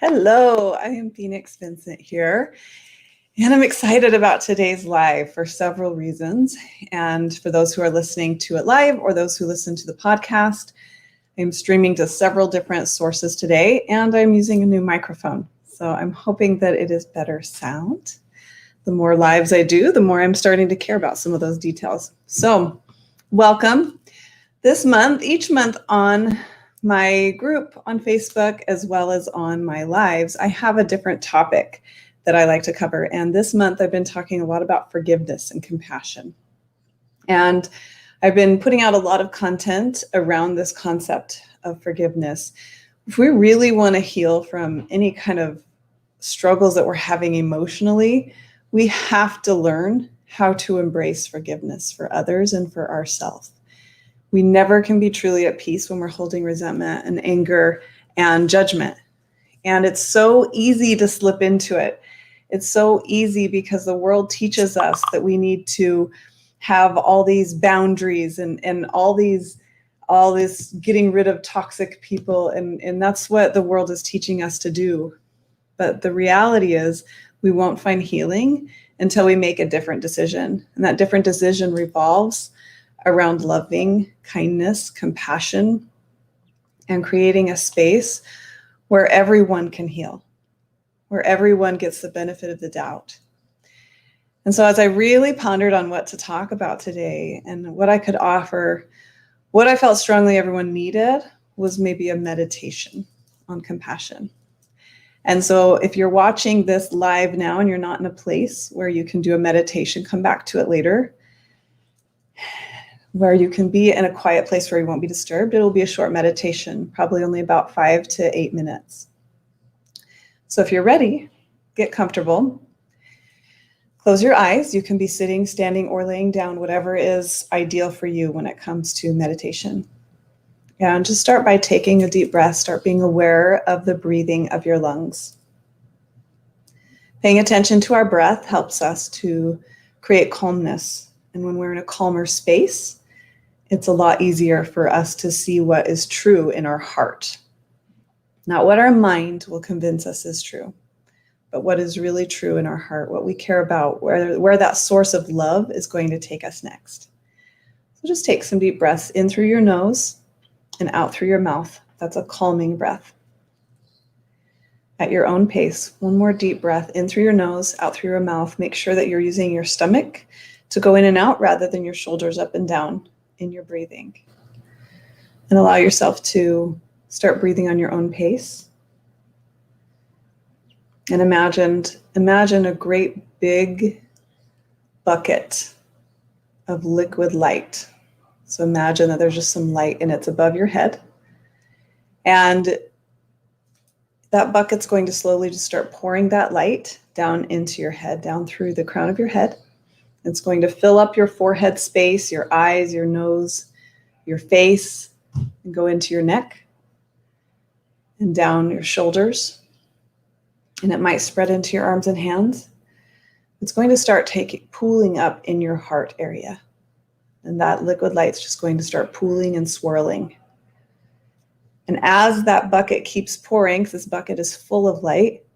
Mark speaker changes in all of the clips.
Speaker 1: Hello, I am Phoenix Vincent here, and I'm excited about today's live for several reasons. And for those who are listening to it live or those who listen to the podcast, I'm streaming to several different sources today, and I'm using a new microphone. So I'm hoping that it is better sound. The more lives I do, the more I'm starting to care about some of those details. So welcome. Each month on my group on Facebook, as well as on my lives, I have a different topic that I like to cover. And this month I've been talking a lot about forgiveness and compassion. And I've been putting out a lot of content around this concept of forgiveness. If we really want to heal from any kind of struggles that we're having emotionally, we have to learn how to embrace forgiveness for others and for ourselves. We never can be truly at peace when we're holding resentment and anger and judgment. And it's so easy to slip into it. It's so easy because the world teaches us that we need to have all these boundaries and all this getting rid of toxic people. And that's what the world is teaching us to do. But the reality is we won't find healing until we make a different decision. And that different decision revolves around loving, kindness, compassion, and creating a space where everyone can heal, where everyone gets the benefit of the doubt. And so as I really pondered on what to talk about today and what I could offer, what I felt strongly everyone needed was maybe a meditation on compassion. And so if you're watching this live now and you're not in a place where you can do a meditation, come back to it later, where you can be in a quiet place where you won't be disturbed. It'll be a short meditation, probably only about 5 to 8 minutes. So if you're ready, get comfortable. Close your eyes. You can be sitting, standing, or laying down, whatever is ideal for you when it comes to meditation. And just start by taking a deep breath. Start being aware of the breathing of your lungs. Paying attention to our breath helps us to create calmness. And when we're in a calmer space, it's a lot easier for us to see what is true in our heart. Not what our mind will convince us is true, but what is really true in our heart, what we care about, where that source of love is going to take us next. So just take some deep breaths in through your nose and out through your mouth. That's a calming breath. At your own pace, one more deep breath in through your nose, out through your mouth. Make sure that you're using your stomach to go in and out rather than your shoulders up and down in your breathing. And allow yourself to start breathing on your own pace. And imagine a great big bucket of liquid light. So imagine that there's just some light and it's above your head. And that bucket's going to slowly just start pouring that light down into your head, down through the crown of your head. It's going to fill up your forehead space, your eyes, your nose, your face, and go into your neck and down your shoulders. And it might spread into your arms and hands. It's going to start pooling up in your heart area. And that liquid light's just going to start pooling and swirling. And as that bucket keeps pouring, because this bucket is full of light,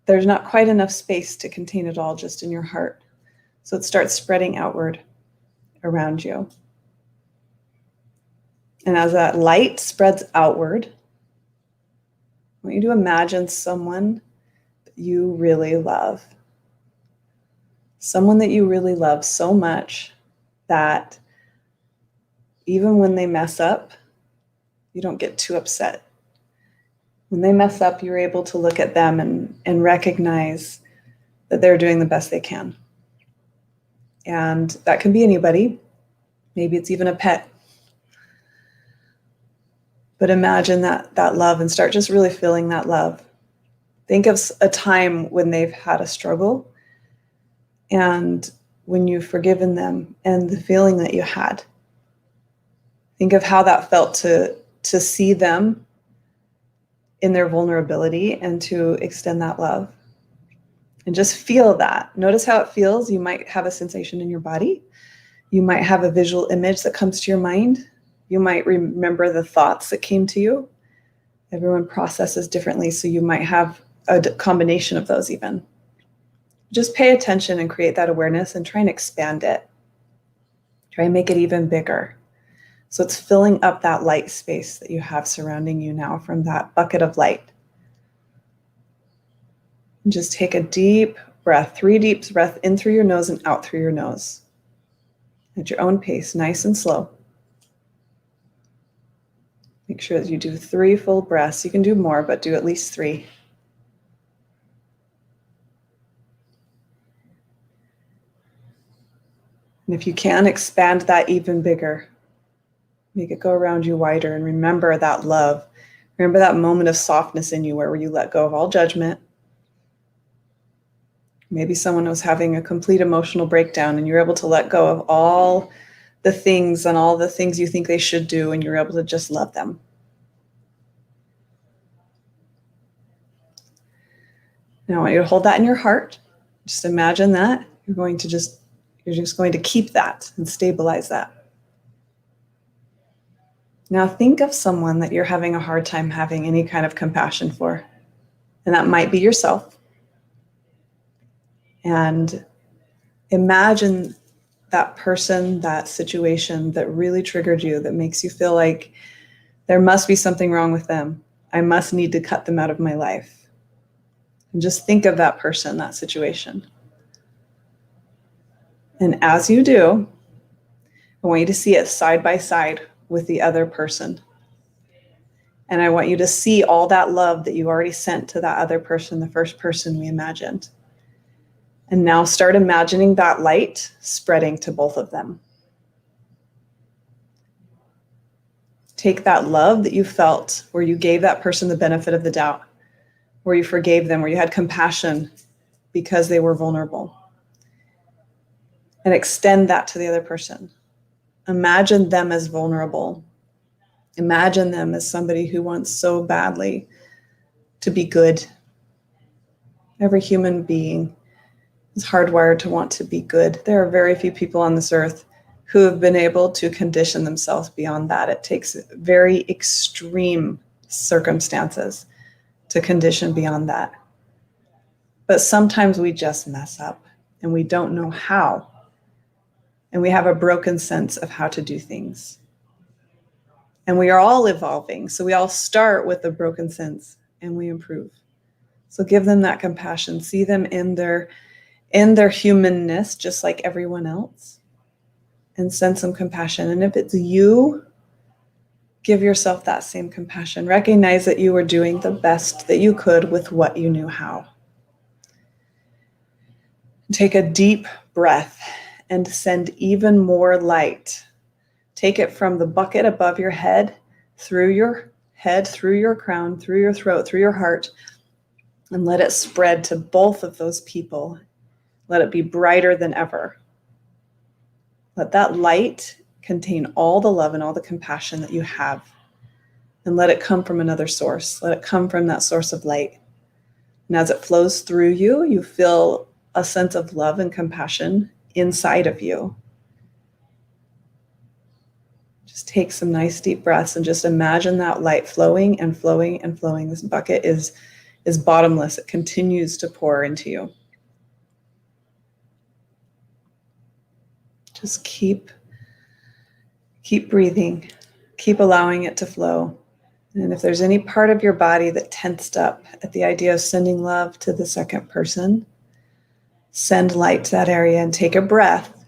Speaker 1: there's not quite enough space to contain it all just in your heart. So it starts spreading outward around you. And as that light spreads outward, I want you to imagine someone that you really love. Someone that you really love so much that even when they mess up, you don't get too upset. When they mess up, you're able to look at them and recognize that they're doing the best they can. And that can be anybody. Maybe it's even a pet. But imagine that love and start just really feeling that love. Think of a time when they've had a struggle and when you've forgiven them and the feeling that you had. Think of how that felt to see them in their vulnerability and to extend that love. And just feel that. Notice how it feels. You might have a sensation in your body. You might have a visual image that comes to your mind. You might remember the thoughts that came to you. Everyone processes differently, so you might have a combination of those even. Just pay attention and create that awareness and try and expand it. Try and make it even bigger. So it's filling up that light space that you have surrounding you now from that bucket of light. And just take a deep breath, 3 deep breaths in through your nose and out through your nose. At your own pace, nice and slow. Make sure that you do 3 full breaths. You can do more, but do at least 3. And if you can, expand that even bigger. Make it go around you wider, and remember that love. Remember that moment of softness in you where you let go of all judgment. Maybe someone was having a complete emotional breakdown and you're able to let go of all the things and all the things you think they should do, and you're able to just love them. Now I want you to hold that in your heart. Just imagine that. You're just going to keep that and stabilize that. Now think of someone that you're having a hard time having any kind of compassion for. And that might be yourself. And imagine that person, that situation that really triggered you, that makes you feel like there must be something wrong with them. I must need to cut them out of my life. And just think of that person, that situation. And as you do, I want you to see it side by side with the other person. And I want you to see all that love that you already sent to that other person, the first person we imagined. And now start imagining that light spreading to both of them. Take that love that you felt, where you gave that person the benefit of the doubt, where you forgave them, where you had compassion because they were vulnerable, and extend that to the other person. Imagine them as vulnerable. Imagine them as somebody who wants so badly to be good. Every human being is hardwired to want to be good. There are very few people on this earth who have been able to condition themselves beyond that. It takes very extreme circumstances to condition beyond that. But sometimes we just mess up and we don't know how. And we have a broken sense of how to do things. And we are all evolving. So we all start with a broken sense and we improve. So give them that compassion. See them in their humanness, just like everyone else. And send some compassion. And if it's you, give yourself that same compassion. Recognize that you were doing the best that you could with what you knew how. Take a deep breath and send even more light. Take it from the bucket above your head, through your crown, through your throat, through your heart, and let it spread to both of those people. Let it be brighter than ever. Let that light contain all the love and all the compassion that you have. And let it come from another source. Let it come from that source of light. And as it flows through you, you feel a sense of love and compassion inside of you. Just take some nice deep breaths and just imagine that light flowing and flowing and flowing. This bucket is bottomless. It continues to pour into you. Just keep breathing. Keep allowing it to flow. And if there's any part of your body that tensed up at the idea of sending love to the second person, send light to that area and take a breath.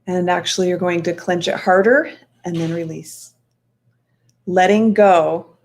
Speaker 1: And actually, you're going to clench it harder and then release. Letting go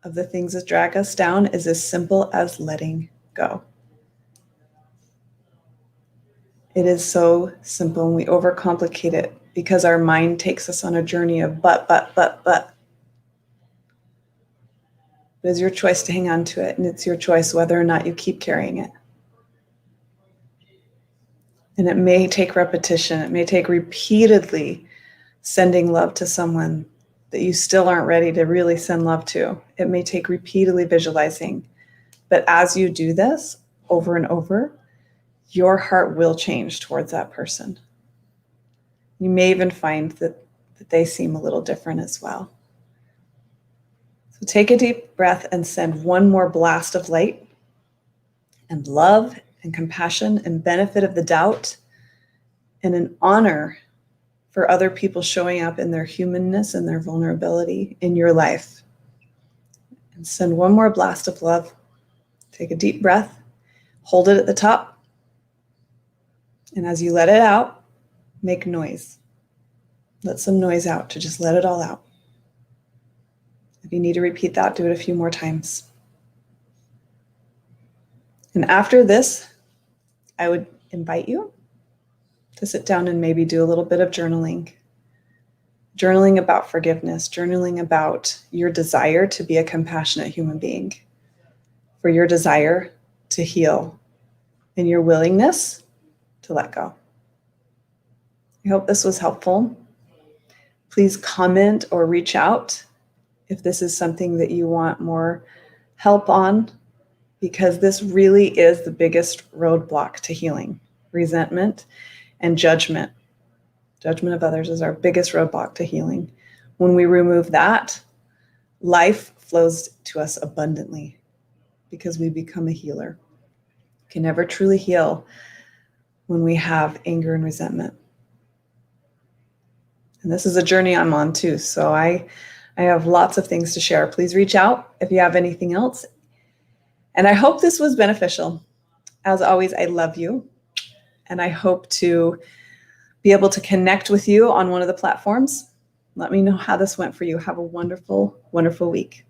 Speaker 1: of the things that drag us down is as simple as letting go. It is so simple, and we overcomplicate it because our mind takes us on a journey of but. It is your choice to hang on to it, and it's your choice whether or not you keep carrying it. And it may take repetition. It may take repeatedly sending love to someone that you still aren't ready to really send love to. It may take repeatedly visualizing. But as you do this over and over, your heart will change towards that person. You may even find that they seem a little different as well. So take a deep breath and send one more blast of light and love and compassion and benefit of the doubt and an honor for other people showing up in their humanness and their vulnerability in your life. And send one more blast of love. Take a deep breath, hold it at the top, and as you let it out, make noise. Let some noise out to just let it all out. If you need to repeat that, do it a few more times. And after this, I would invite you to sit down and maybe do a little bit of journaling. Journaling about forgiveness, journaling about your desire to be a compassionate human being, for your desire to heal, and your willingness to let go. I hope this was helpful. Please comment or reach out if this is something that you want more help on, because this really is the biggest roadblock to healing. Resentment and judgment. Judgment of others is our biggest roadblock to healing. When we remove that, life flows to us abundantly because we become a healer. We can never truly heal when we have anger and resentment. And this is a journey I'm on too. So I have lots of things to share. Please reach out if you have anything else. And I hope this was beneficial. As always, I love you. And I hope to be able to connect with you on one of the platforms. Let me know how this went for you. Have a wonderful, wonderful week.